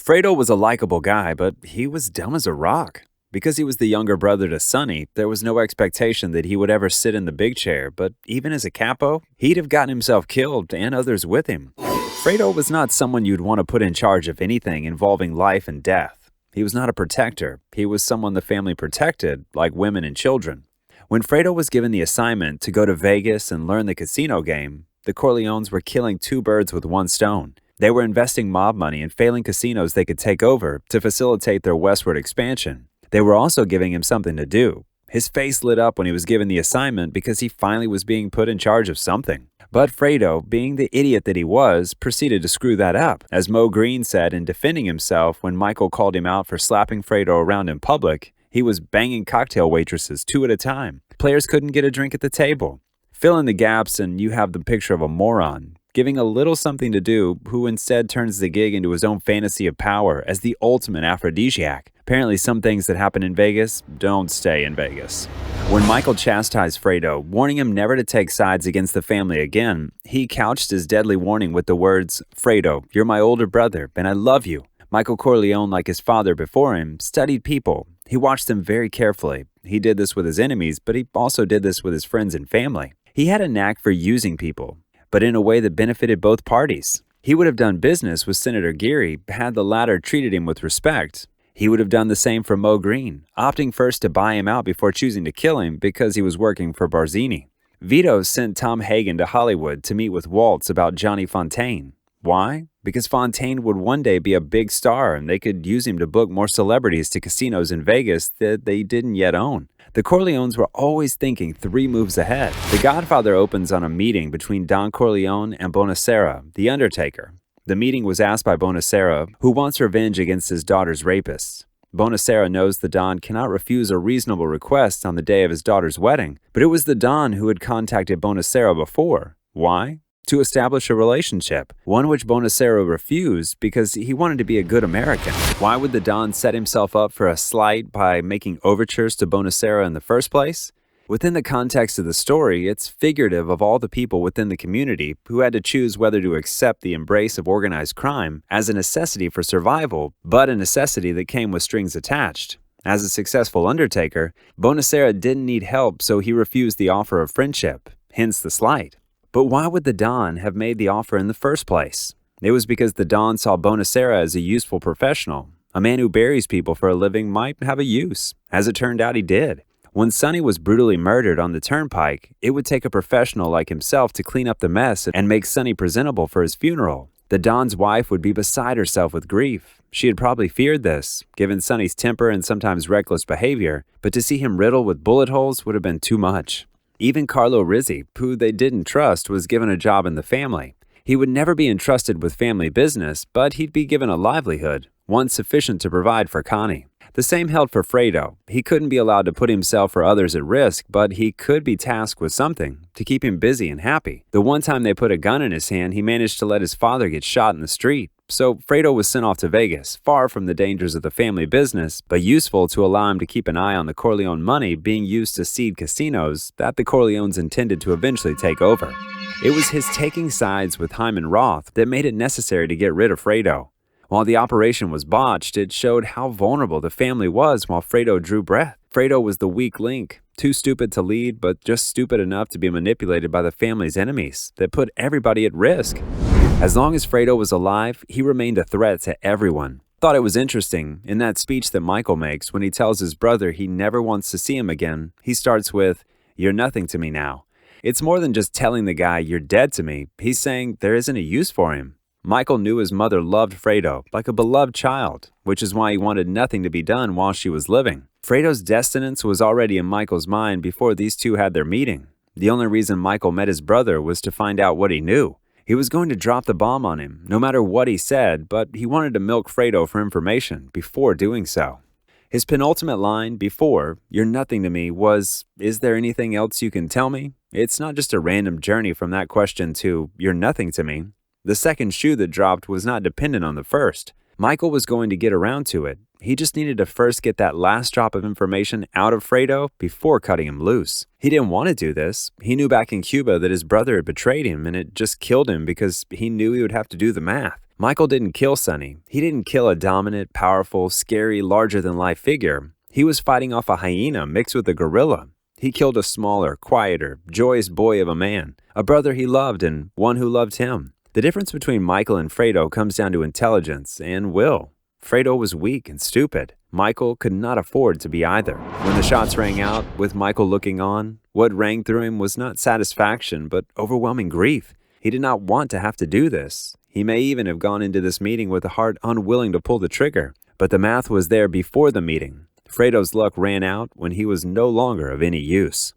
Fredo was a likable guy, but he was dumb as a rock. Because he was the younger brother to Sonny, there was no expectation that he would ever sit in the big chair, but even as a capo, he'd have gotten himself killed and others with him. Fredo was not someone you'd want to put in charge of anything involving life and death. He was not a protector. He was someone the family protected, like women and children. When Fredo was given the assignment to go to Vegas and learn the casino game, the Corleones were killing two birds with one stone. They were investing mob money in failing casinos they could take over to facilitate their westward expansion. They were also giving him something to do. His face lit up when he was given the assignment because he finally was being put in charge of something. But Fredo, being the idiot that he was, proceeded to screw that up. As Mo Green said in defending himself when Michael called him out for slapping Fredo around in public, he was banging cocktail waitresses two at a time. Players couldn't get a drink at the table. Fill in the gaps and you have the picture of a moron, giving a little something to do, who instead turns the gig into his own fantasy of power as the ultimate aphrodisiac. Apparently, some things that happen in Vegas don't stay in Vegas. When Michael chastised Fredo, warning him never to take sides against the family again, he couched his deadly warning with the words, "Fredo, you're my older brother, and I love you." Michael Corleone, like his father before him, studied people. He watched them very carefully. He did this with his enemies, but he also did this with his friends and family. He had a knack for using people, but in a way that benefited both parties. He would have done business with Senator Geary had the latter treated him with respect. He would have done the same for Mo Green, opting first to buy him out before choosing to kill him because he was working for Barzini. Vito sent Tom Hagen to Hollywood to meet with Waltz about Johnny Fontaine. Why? Because Fontaine would one day be a big star and they could use him to book more celebrities to casinos in Vegas that they didn't yet own. The Corleones were always thinking 3 moves ahead. The Godfather opens on a meeting between Don Corleone and Bonacera, the Undertaker. The meeting was asked by Bonacera, who wants revenge against his daughter's rapists. Bonacera knows the Don cannot refuse a reasonable request on the day of his daughter's wedding, but it was the Don who had contacted Bonacera before. Why? To establish a relationship, one which Bonacera refused because he wanted to be a good American. Why would the Don set himself up for a slight by making overtures to Bonacera in the first place? Within the context of the story, it's figurative of all the people within the community who had to choose whether to accept the embrace of organized crime as a necessity for survival, but a necessity that came with strings attached. As a successful undertaker, Bonacera didn't need help, so he refused the offer of friendship, hence the slight. But why would the Don have made the offer in the first place? It was because the Don saw Bonacera as a useful professional. A man who buries people for a living might have a use. As it turned out, he did. When Sonny was brutally murdered on the turnpike, it would take a professional like himself to clean up the mess and make Sonny presentable for his funeral. The Don's wife would be beside herself with grief. She had probably feared this, given Sonny's temper and sometimes reckless behavior, but to see him riddled with bullet holes would have been too much. Even Carlo Rizzi, who they didn't trust, was given a job in the family. He would never be entrusted with family business, but he'd be given a livelihood, one sufficient to provide for Connie. The same held for Fredo. He couldn't be allowed to put himself or others at risk, but he could be tasked with something to keep him busy and happy. The one time they put a gun in his hand, he managed to let his father get shot in the street. So Fredo was sent off to Vegas, far from the dangers of the family business, but useful to allow him to keep an eye on the Corleone money being used to seed casinos that the Corleones intended to eventually take over. It was his taking sides with Hyman Roth that made it necessary to get rid of Fredo. While the operation was botched, it showed how vulnerable the family was while Fredo drew breath. Fredo was the weak link, too stupid to lead, but just stupid enough to be manipulated by the family's enemies that put everybody at risk. As long as Fredo was alive, he remained a threat to everyone. Thought it was interesting, in that speech that Michael makes when he tells his brother he never wants to see him again, he starts with, "You're nothing to me now." It's more than just telling the guy, "You're dead to me." He's saying there isn't a use for him. Michael knew his mother loved Fredo like a beloved child, which is why he wanted nothing to be done while she was living. Fredo's destinance was already in Michael's mind before these two had their meeting. The only reason Michael met his brother was to find out what he knew. He was going to drop the bomb on him, no matter what he said, but he wanted to milk Fredo for information before doing so. His penultimate line before, "You're nothing to me," was, "Is there anything else you can tell me?" It's not just a random journey from that question to, "You're nothing to me." The second shoe that dropped was not dependent on the first. Michael was going to get around to it. He just needed to first get that last drop of information out of Fredo before cutting him loose. He didn't want to do this. He knew back in Cuba that his brother had betrayed him, and it just killed him because he knew he would have to do the math. Michael didn't kill Sonny. He didn't kill a dominant, powerful, scary, larger-than-life figure. He was fighting off a hyena mixed with a gorilla. He killed a smaller, quieter, joyous boy of a man, a brother he loved and one who loved him. The difference between Michael and Fredo comes down to intelligence and will. Fredo was weak and stupid. Michael could not afford to be either. When the shots rang out, with Michael looking on, what rang through him was not satisfaction, but overwhelming grief. He did not want to have to do this. He may even have gone into this meeting with a heart unwilling to pull the trigger, but the math was there before the meeting. Fredo's luck ran out when he was no longer of any use.